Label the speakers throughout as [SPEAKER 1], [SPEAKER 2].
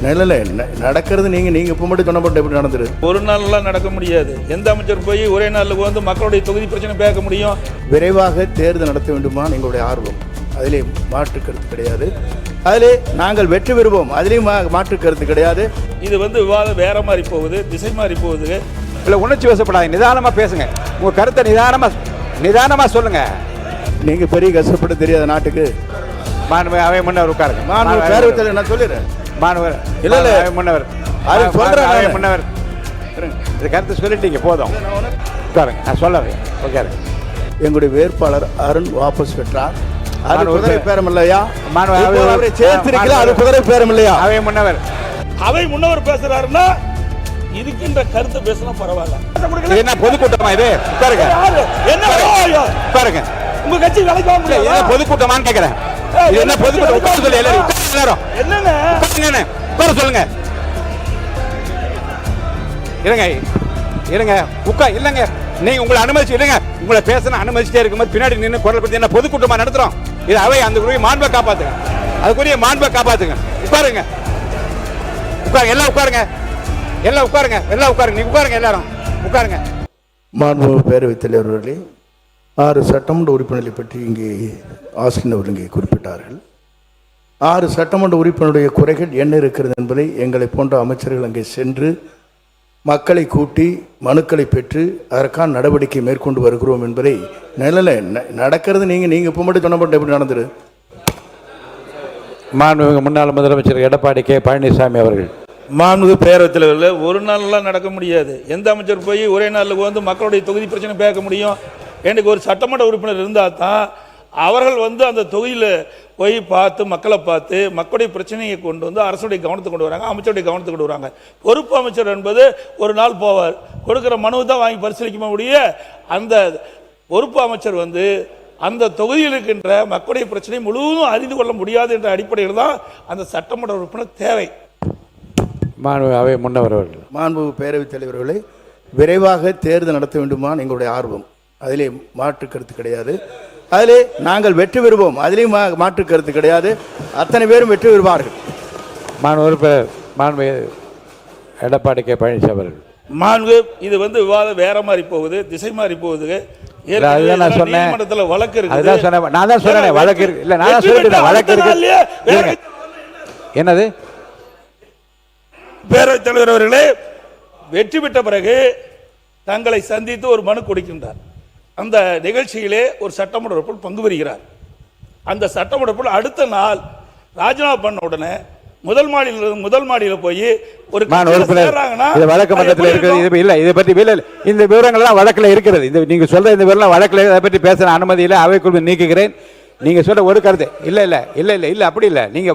[SPEAKER 1] நடக்கிறது நீங்கள் இப்போ மட்டும் சொன்னப்பட்ட எப்படி நடந்துரு?
[SPEAKER 2] ஒரு நாள்லாம் நடக்க முடியாது. எந்த அமைச்சர் போய் ஒரே நாளில் வந்து மக்களுடைய தொகுதி பிரச்சனை பேச முடியும்?
[SPEAKER 1] விரைவாக தேர்தல் நடத்த வேண்டுமா எங்களுடைய ஆர்வம், அதிலே மாற்று கருத்து கிடையாது. அதிலே நாங்கள் வெற்றி பெறுவோம், அதிலேயும் மாற்று கருத்து கிடையாது.
[SPEAKER 2] இது வந்து விவாதம் வேற மாதிரி போகுது, திசை மாதிரி போகுது.
[SPEAKER 3] இல்லை, உணர்ச்சி வசப்படாது, நிதானமாக பேசுங்க. உங்கள் கருத்தை நிதானமாக சொல்லுங்க.
[SPEAKER 1] நீங்கள் பெரிய கஷ்டப்பட்டு தெரியாத நாட்டுக்கு
[SPEAKER 3] மாணவர் அவை முன்னவர் உட்காருங்க.
[SPEAKER 1] மாணவர் பேரவைத் தலைவர் நான் சொல்லிடுறேன்.
[SPEAKER 3] மாணவர்
[SPEAKER 1] இல்லை
[SPEAKER 3] முன்னவர்
[SPEAKER 1] அது சொல்கிறேன்.
[SPEAKER 3] முன்னவர் இது கருத்து சொல்லிட்டீங்க, போதும் உட்காருங்க. நான் சொல்லுறேன், உட்காருங்க.
[SPEAKER 1] எங்களுடைய வேட்பாளர் அருண் வாபஸ் பெற்றார். அது குதிரை பேரம் இல்லையா?
[SPEAKER 3] மாணவர்
[SPEAKER 1] சேர்த்திருக்கல, அது குதிரை பேரம் இல்லையா?
[SPEAKER 3] அவை
[SPEAKER 2] முன்னவர் பேசுறாருன்னா இதுக்கின்ற கருத்து பேசினா பரவாயில்ல.
[SPEAKER 3] என்ன பொதுக்கூட்டமா இது? உட்காருங்க. உட்காருங்க.
[SPEAKER 2] உங்க கட்சி வேலைக்கு வாங்க முடியாது.
[SPEAKER 3] என்ன பொதுக்கூட்டமான்னு கேக்குறேன். இது என்ன பொதுக்கூட்டம்? உட்கார சொல்லி எல்லாரும்
[SPEAKER 2] என்னங்க
[SPEAKER 3] உட்கார சொல்லுங்க. இருங்க இல்லங்க, நீங்க உங்களை அனுமதிச்சு இருங்க. உங்களை பேசணும் அனுமதிச்சுட்டே இருக்கும்போது பின்னாடி நின்று குரல் பத்தி என்ன பொதுக்கூட்டமா நடத்துறோம்? இது அவை அந்த குரிய மாண்பை காப்பாத்துங்க, அதுக்குரிய மாண்பை காப்பாத்துங்க. உட்காருங்க. எல்லாம் உட்காருங்க. நீங்க உட்காருங்க, எல்லாரும் உட்காருங்க.
[SPEAKER 1] மாண்பு பேரவைத் தலைவர் அவர்களே, 6 சட்டமன்ற உறுப்பினர்களை பற்றி இங்கே ஆஸ்டின் அவர் இங்கே குறிப்பிட்டார்கள். 6 சட்டமன்ற உறுப்பினருடைய குறைகள் என்ன இருக்கிறது என்பதை எங்களை போன்ற அமைச்சர்கள் அங்கே சென்று மக்களை கூட்டி மனுக்களை பெற்று அதற்கான நடவடிக்கை மேற்கொண்டு வருகிறோம் என்பதை நடக்கிறது. நீங்கள் இப்போ மட்டும் சொன்னப்பட்ட எப்படி நடந்துரு?
[SPEAKER 3] மாண்புமிகு முன்னாள் முதலமைச்சர் எடப்பாடி கே பழனிசாமி அவர்கள்.
[SPEAKER 2] மாண்புமிகு பேரவைத் தலைவர்கள், ஒரு நாள்லாம் நடக்க முடியாது. எந்த அமைச்சர் போய் ஒரே நாளில் வந்து மக்களுடைய தொகுதி பிரச்சனை பேச முடியும்? எனக்கு ஒரு சட்டமன்ற உறுப்பினர் இருந்தால் தான் அவர்கள் வந்து அந்த தொகுதியில் போய் பார்த்து மக்களை பார்த்து மக்களுடைய பிரச்சனையை கொண்டு வந்து அரசுடைய கவனத்தை கொண்டு வராங்க, அமைச்சருடைய கவனத்தை கொண்டு வராங்க. பொறுப்பு அமைச்சர் என்பது ஒரு நாள் போவார், கொடுக்குற மனுவை தான் வாங்கி பரிசீலிக்க முடிய. அந்த பொறுப்பு அமைச்சர் வந்து அந்த தொகுதியில் இருக்கின்ற மக்களுடைய பிரச்சனை முழுவதும் அறிந்து கொள்ள முடியாது என்ற அடிப்படையில் தான் அந்த சட்டமன்ற உறுப்பினர் தேவை.
[SPEAKER 3] அவை முன்னவர் அவர்கள்.
[SPEAKER 1] மாண்பு பேரவைத் தலைவர்களை, விரைவாக தேர்தல் நடத்த வேண்டுமா எங்களுடைய ஆர்வம், அதிலே மாற்று கருத்து கிடையாது. அதிலே நாங்கள் வெற்றி பெறுவோம், அதிலேயும் மாற்று கருத்து கிடையாது. அத்தனை பேரும் வெற்றி பெறுவார்கள்.
[SPEAKER 3] மாண்பு எடப்பாடி கே பழனிசாமி அவர்கள்.
[SPEAKER 2] மாண்பு இது வந்து விவாதம் வேற மாதிரி போகுது, திசை மாதிரி போகுது.
[SPEAKER 3] அதுதான் நான் சொன்னேன்.
[SPEAKER 2] வழக்கு இருக்கு.
[SPEAKER 3] அதுதான் சொன்னேன். நான் தான் சொன்னேன் வழக்கு இருக்கு. இல்ல நான் தான் சொல்லிட்டேன் வழக்கு இருக்கு. என்னது?
[SPEAKER 2] பேரவைத் தலைவர் அவர்களே, வெற்றி பெற்ற பிறகு தங்களை சந்தித்து ஒரு மனு கொடுக்கின்றார். அந்த நிகழ்ச்சியிலே ஒரு சட்டமன்ற உறுப்பினர் பங்கு பெறுகிறார். அந்த சட்டமன்ற உறுப்பினர் அடுத்த நாள் ராஜினாமா பண்ண உடனே முதல் மாடியில் போய் ஒரு
[SPEAKER 3] வழக்கு மன்றத்தில் இருக்கிறது. இல்ல இதை பற்றி இந்த விவரங்கள் எல்லாம் வழக்கில் இருக்கிறது. இந்த நீங்க சொல்ற இந்த விவரம் வழக்கில் இதை பற்றி பேச அனுமதி இல்லை, அவைக்குள் நீக்குகிறேன். நீங்க சொல்ற ஒரு கருத்து இல்ல அப்படி இல்ல. நீங்க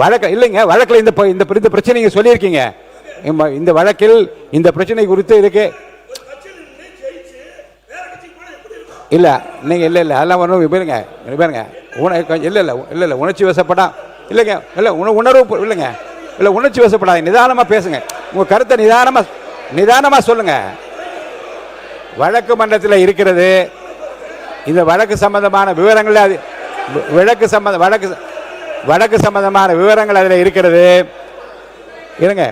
[SPEAKER 3] வழக்கு இல்லைங்க, வழக்கில் இந்த பிரச்சனை நீங்க சொல்லியிருக்கீங்க. இந்த வழக்கில் இந்த பிரச்சனை குறித்து இருக்கு இல்ல நீங்க இல்ல அதெல்லாம் ஒன்றும் பாருங்க இல்ல உணர்ச்சி வசப்படா இல்லைங்க. இல்ல உணர்வு இல்லைங்க. இல்ல உணர்ச்சி வசப்படாது, நிதானமா பேசுங்க. உங்க கருத்தை நிதானமா சொல்லுங்க. வழக்கு மன்றத்தில் இருக்கிறது. இந்த வழக்கு சம்பந்தமான விவரங்கள் வழக்கு சம்பந்தமான விவரங்கள் அதில் இருக்கிறது. இருங்க.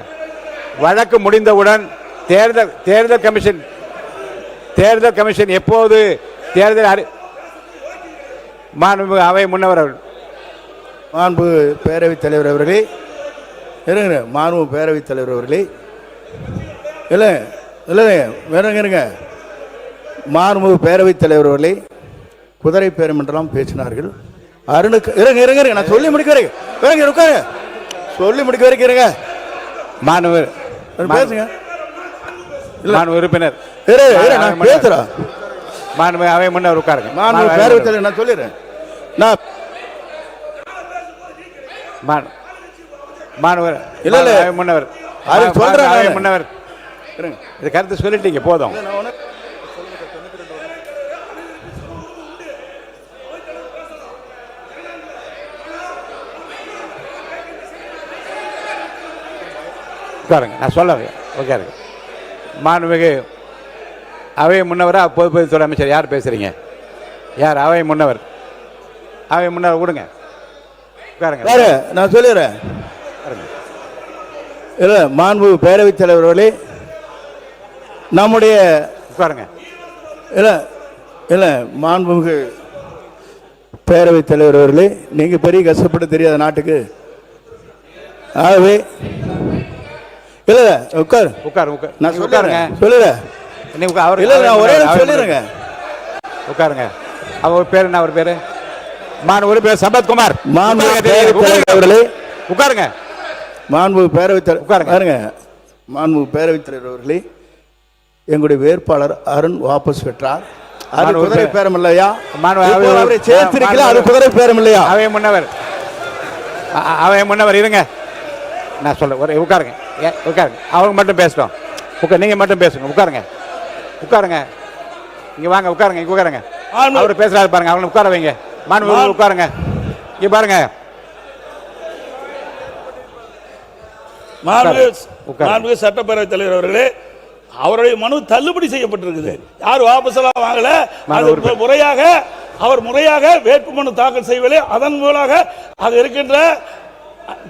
[SPEAKER 3] வழக்கு முடிந்தவுடன் தேர்தல் கமிஷன் எப்போது தேர்தல் மாண்பு அவை முன்னவர் அவர்கள்.
[SPEAKER 1] மாண்பு பேரவைத் தலைவர் அவர்களே, இருங்க. மாண்பு பேரவைத் தலைவர் அவர்களே, இருங்க. மாண்பு பேரவைத் தலைவர் அவர்களே, குதிரை பேரம் என்றெல்லாம் பேசினார்கள். அருணுக்கு இருங்க நான் சொல்லி முடிக்க வரைக்கும் சொல்லி முடிக்க வரைக்கும் இருங்க.
[SPEAKER 3] மாணவர்
[SPEAKER 1] பேசுங்க.
[SPEAKER 3] உறுப்பினர்
[SPEAKER 1] பேசுறேன்.
[SPEAKER 3] மாண்பு அவை முன்னவர் உட்காருங்க.
[SPEAKER 1] மாண்பு பேரவைத் தலைவர் நான் சொல்லிடுறேன்.
[SPEAKER 3] மாணவர் முன்னவர் முன்னவர் இது கருத்து சொல்லிட்டீங்க, போதும். உட்காருங்க, நான் சொல்ல உட்காருங்க. மாண்புமிகு அவை முன்னவரா பொதுப்பணித்துறை அமைச்சர் யார் பேசுறீங்க? யார்? அவை முன்னவர் விடுங்க. உட்காருங்க.
[SPEAKER 1] நான் சொல்லிடுறேன். இல்லை மாண்பு பேரவைத் தலைவர்களே, நம்முடைய
[SPEAKER 3] உட்காருங்க.
[SPEAKER 1] இல்லை இல்லை மாண்புமிகு பேரவைத் தலைவர் அவர்களே, நீங்கள் பெரிய கஷ்டப்பட்டு தெரியாத நாட்டுக்கு. ஆகவே இல்லை உட்கார்
[SPEAKER 3] உட்காரு உட்காரு
[SPEAKER 1] நான்
[SPEAKER 3] உட்காருங்க.
[SPEAKER 1] சொல்லுறேன்
[SPEAKER 3] நீ அவர்
[SPEAKER 1] இல்லை நான் ஒரே சொல்லிடுறேங்க.
[SPEAKER 3] உட்காருங்க. அவர் பேர் என்ன? அவர் பேரு ஒரு பேர் சம்பத்குமார்.
[SPEAKER 1] மாண்பு பேரவைத் தலைவர் அவர்களே
[SPEAKER 3] உட்காருங்க.
[SPEAKER 1] மாண்பு பேரவைத் தலைவர்
[SPEAKER 3] உட்காருங்க.
[SPEAKER 1] பாருங்க. மாண்பு பேரவைத் தலைவர் அவர்களே, எங்களுடைய வேட்பாளர் அருண் வாபஸ் பெற்றார். அது குதிரை பேரம் இல்லையா? அவரை சேர்த்திருக்கல, அது குதிரை பேரம் இல்லையா?
[SPEAKER 3] அவை முன்னவர் இருங்க, நான் சொல்ல ஒரு உட்காருங்க. உட்காருங்க, அவங்க மட்டும் பேசட்டும். நீங்க மட்டும் பேசுங்க. உட்காருங்க உட்காருங்க. இங்க வாங்க உட்காருங்க. இங்க உட்காருங்க. அவர் பேசுறாரு பாருங்க, அவங்களை உட்கார வைங்க. மாண்பு உட்காருங்க. இங்க பாருங்க.
[SPEAKER 2] மாண்புமிகு சட்டப்பேரவைத் தலைவர் அவர்களே, அவருடைய மனு தள்ளுபடி செய்யப்பட்டிருக்குது. யார் வாபஸ் எல்லாம் வாங்கல. அவர் முறையாக வேட்புமனு தாக்கல் செய்வதில்லை. அதன் மூலமாக அங்க இருக்கின்ற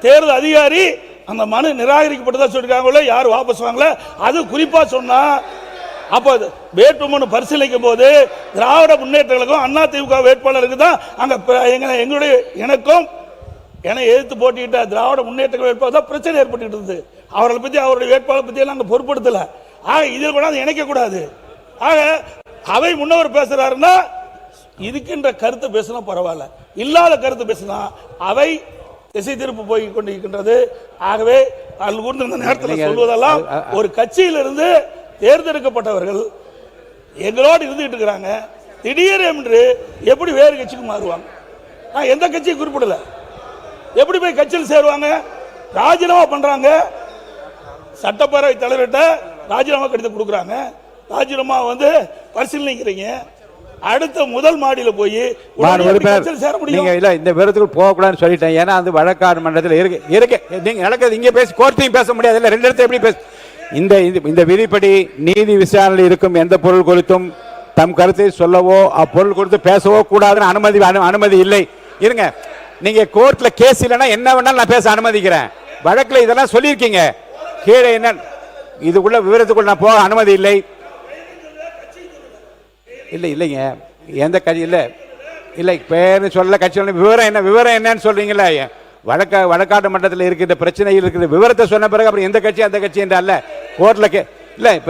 [SPEAKER 2] தேர்தல் அதிகாரி அந்த மனு நிராகரிக்கப்பட்டதா சொல்லிருக்காங்களோ, யார் வாபஸ் வாங்கல. அது குறிப்பா சொன்னா, அப்ப வேட்புமனு பரிசீலிக்கும் போது திராவிட முன்னேற்றங்களுக்கும் அண்ணா திமுக வேட்பாளருக்கு தான் அங்க எங்களுடைய எனக்கும் என எதிர்த்து போட்டியிட்ட திராவிட முன்னேற்ற வேட்பாளர் தான் பிரச்சனை ஏற்பட்டு இருந்தது. அவர்களை பத்தி, அவருடைய வேட்பாளர் பத்தி எல்லாம் பொருட்படுத்தல. ஆக இதில் கூட இணைக்க கூடாது. ஆக அவை முன்னவர் பேசுறாருன்னா இதுக்கின்ற கருத்து பேசினா பரவாயில்ல, இல்லாத கருத்து பேசினா அவை திசை திருப்பு போய் கொண்டிருக்கின்றது. ஆகவே அதில் கூர்ந்து இந்த நேரத்தில் சொல்வதெல்லாம், ஒரு கட்சியிலிருந்து தேர்ந்தெடுக்கப்பட்டவர்கள் எங்களோடு இருந்துகிட்டு இருக்கிறாங்க, திடீரென்று எப்படி வேறு கட்சிக்கு மாறுவாங்க? நான் எந்த கட்சியை குறிப்பிடல. எப்படி போய் கட்சியில் சேருவாங்க? ராஜினாமா பண்றாங்க. சட்டப்பேரவை தலைவர்கிட்ட ராஜினாமா கடிதம் கொடுக்குறாங்க. ராஜினாமா பரிசீலனைக்கிறீங்க. அடுத்த முதல் மாடியில போய் சேர முடியும்.
[SPEAKER 3] இல்ல இந்த விவரத்துக்கு போக கூடாதுன்னு சொல்லிட்டேன். ஏன்னா அந்த வழக்காடு மன்றத்தில் இருக்கு. நீங்க நடக்கிறது இங்க பேசி கோர்ட்டையும் பேச முடியாது. இல்ல ரெண்டு இடத்துல எப்படி பேச? இந்த விதிப்படி நீதி விசாரணையில் இருக்கும் எந்த பொருள் குறித்தும் தம் கருத்தை சொல்லவோ அப்பொருள் குறித்து பேசவோ கூடாதுன்னு அனுமதி இல்லை. இருங்க, நீங்க கோர்ட்ல கேஸ் இல்லைன்னா என்ன வேணாலும் நான் பேச அனுமதிக்கிறேன். வழக்குல இதெல்லாம் சொல்லியிருக்கீங்க. கீழே என்ன இதுக்குள்ள விவரத்துக்குள்ள நான் போக அனுமதி இல்லை. இல்லைங்க, எந்த கட்சி இல்லை பேரு சொல்ல கட்சி விவரம் என்னன்னு சொல்றீங்களா? வழக்காட்டு மன்றத்தில் இருக்கிற பிரச்சனையில் இருக்கிற விவரத்தை சொன்ன பிறகு அப்புறம் எந்த கட்சி அந்த கட்சி என்ற அல்ல கோர்ட்ல இல்ல. இப்ப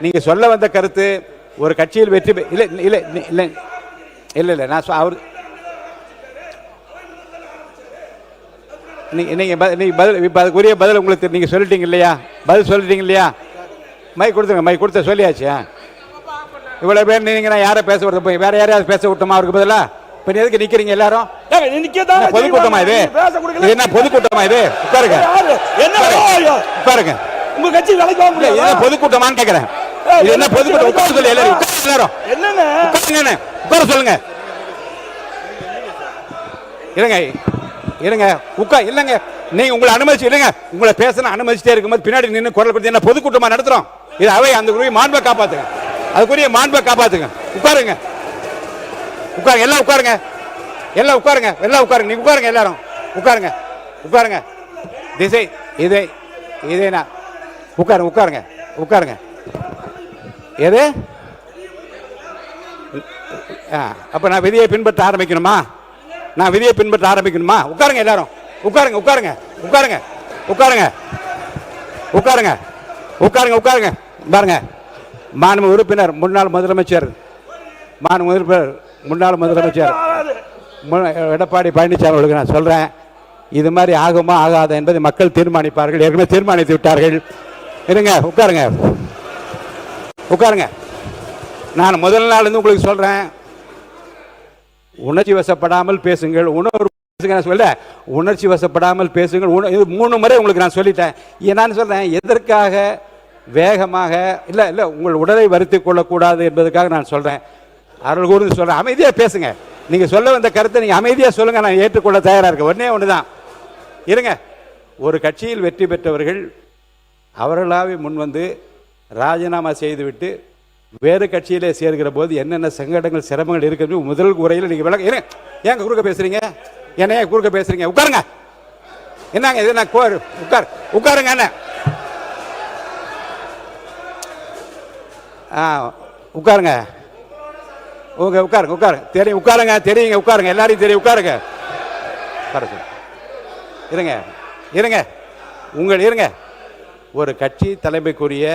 [SPEAKER 3] நீங்க சொல்ல வந்த கருத்து ஒரு கட்சியில் வெற்றி இல்ல நான் அவர் அதுக்குரிய பதில் உங்களுக்கு நீங்க சொல்லிட்டீங்க இல்லையா? பதில் சொல்லிட்டீங்க இல்லையா? மை கொடுத்துங்க. மை கொடுத்த சொல்லியாச்சு. இவ்வளவு பேர் நீங்க யாரை பேச விட போய் வேற யாரையாவது பேச விட்டோமா? அவருக்கு பதிலா இப்ப எதுக்கு நிக்கிறீங்க எல்லாரும்? பொதுக்கூட்டமா இது? என்ன பொதுக்கூட்டமா இது? உட்காருங்க உட்காருங்க.
[SPEAKER 2] உங்க கட்சி
[SPEAKER 3] பொதுக்கூட்டமான்னு கேக்குறேன். இது என்ன பொதுக்கூட்டம்? உட்கார சொல்லி எல்லாரும் என்னங்க உட்கார சொல்லுங்க. இருங்க இல்லங்க, நீங்க உங்களை அனுமதிச்சு இல்லங்க, உங்களை பேசணும் அனுமதிச்சுட்டே இருக்கும்போது பின்னாடி நின்று குரல் கொடுத்து என்ன பொதுக்கூட்டமா நடத்துறோம்? இது அவை அந்த மாண்பை காப்பாத்துங்க. அதுக்குரிய மாண்பை காப்பாத்துங்க. உட்காருங்க எல்லாம் உட்காருங்க. நீங்க உட்காருங்க எல்லாரும் உட்காருங்க. திசை இதே உட்காருங்க. எது அப்ப நான் விதியை பின்பற்ற ஆரம்பிக்கணுமா? உட்காருங்க எல்லாரும் உட்காருங்க. பாருங்க, மாண்பு உறுப்பினர் முன்னாள் முதலமைச்சர் எடப்பாடி பழனிசாமி அவர்களுக்கு நான் சொல்றேன், இது மாதிரி ஆகுமா ஆகாத என்பதை மக்கள் தீர்மானிப்பார்கள். ஏற்கனவே தீர்மானித்து விட்டார்கள். இருங்க உட்காருங்க. நான் முதல் நாள் இருந்து உங்களுக்கு சொல்றேன், உணர்ச்சி வசப்படாமல் பேசுங்கள். உணர்ச்சி வசப்படாமல் பேசுங்கள். இது 3 முறை உங்களுக்கு நான் சொல்லிட்டேன். நான் சொல்றேன், எதற்காக வேகமாக இல்ல உங்கள் உடலை வருத்திக் கொள்ளக்கூடாது என்பதற்காக நான் சொல்றேன். அருள் கூர்ந்து சொல்றேன், அமைதியா பேசுங்க. நீங்க சொல்ல வந்த கருத்தை நீங்க அமைதியா சொல்லுங்க, நான் ஏற்றுக்கொள்ள தயாரா இருக்கேன். ஒன்னே ஒண்ணுதான், இருங்க. ஒரு கட்சியில் வெற்றி பெற்றவர்கள் அவர்களாவே முன்வந்து ராஜினாமா செய்துவிட்டு வேறு கட்சியிலே சேர்கிற போது என்னென்ன சங்கடங்கள் சிரமங்கள் இருக்கிறது முதல் உரையில் நீங்க விளக்க. ஏங்க குறுக்க பேசுறீங்க? என்ன குறுக்க பேசுறீங்க? உட்காருங்க. என்னங்க இது? உட்காருங்க. என்ன உட்காருங்க. உட்காருங்க. தெரியும், உட்காருங்க. தெரியுங்க, உட்காருங்க. எல்லாரையும் தெரியும், உட்காருங்க. இருங்க. இருங்க. ஒரு கட்சி தலைமைக்குரிய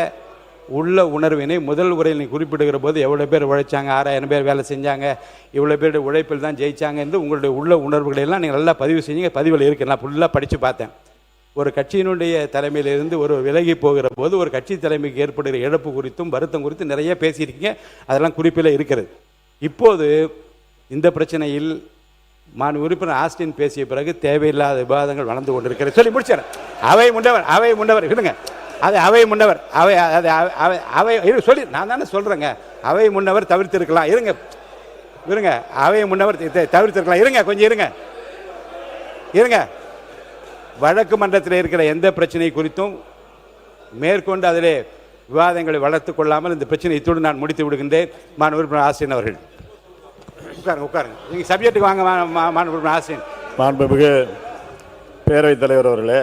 [SPEAKER 3] உள்ள உணர்வினை முதல் உரையில் நீ குறிப்பிடுகிற போது எவ்வளோ பேர் உழைச்சாங்க, 6000 பேர் வேலை செஞ்சாங்க, இவ்வளோ பேருடைய உழைப்பில் தான் ஜெயிச்சாங்க என்று உங்களுடைய உள்ள உணர்வுகளை எல்லாம் நீங்கள் நல்லா பதிவு செஞ்சீங்க. பதிவில் இருக்கு, நான் ஃபுல்லாக படித்து பார்த்தேன். ஒரு கட்சியினுடைய தலைமையிலிருந்து ஒரு விலகி போகிற போது ஒரு கட்சி தலைமைக்கு ஏற்படுகிற இழப்பு குறித்தும் வருத்தம் குறித்தும் நிறைய பேசியிருக்கீங்க. அதெல்லாம் குறிப்பில் இருக்கிறது. இப்போது இந்த பிரச்சனையில் உறுப்பினர் ஆஸ்டின் பேசிய பிறகு தேவையில்லாத விவாதங்கள் வளர்ந்து கொண்டிருக்கிறது. சொல்லி முடிச்சார். அவை முன்னவர் விடுங்க. அது அவை முன்னவர் சொல்லி நான் தானே சொல்றேங்க. அவை முன்னவர் தவிர்த்திருக்கலாம். இருங்க. அவை முன்னவர் தவிர்த்திருக்கலாம். கொஞ்சம் இருங்க. வழக்கு மன்றத்தில் இருக்கிற எந்த பிரச்சனை குறித்தும் மேற்கொண்டு அதிலே விவாதங்களை வளர்த்து கொள்ளாமல் இந்த பிரச்சனை இத்துடன் நான் முடித்து விடுகின்றேன். உறுப்பினர் ஆஸ்டின் அவர்கள் உட்காருங்க. நீங்க சப்ஜெக்டுக்கு வாங்க. உறுப்பினர் ஆஸ்டின்.
[SPEAKER 4] மாண்புமிகு பேரவைத் தலைவர் அவர்களே,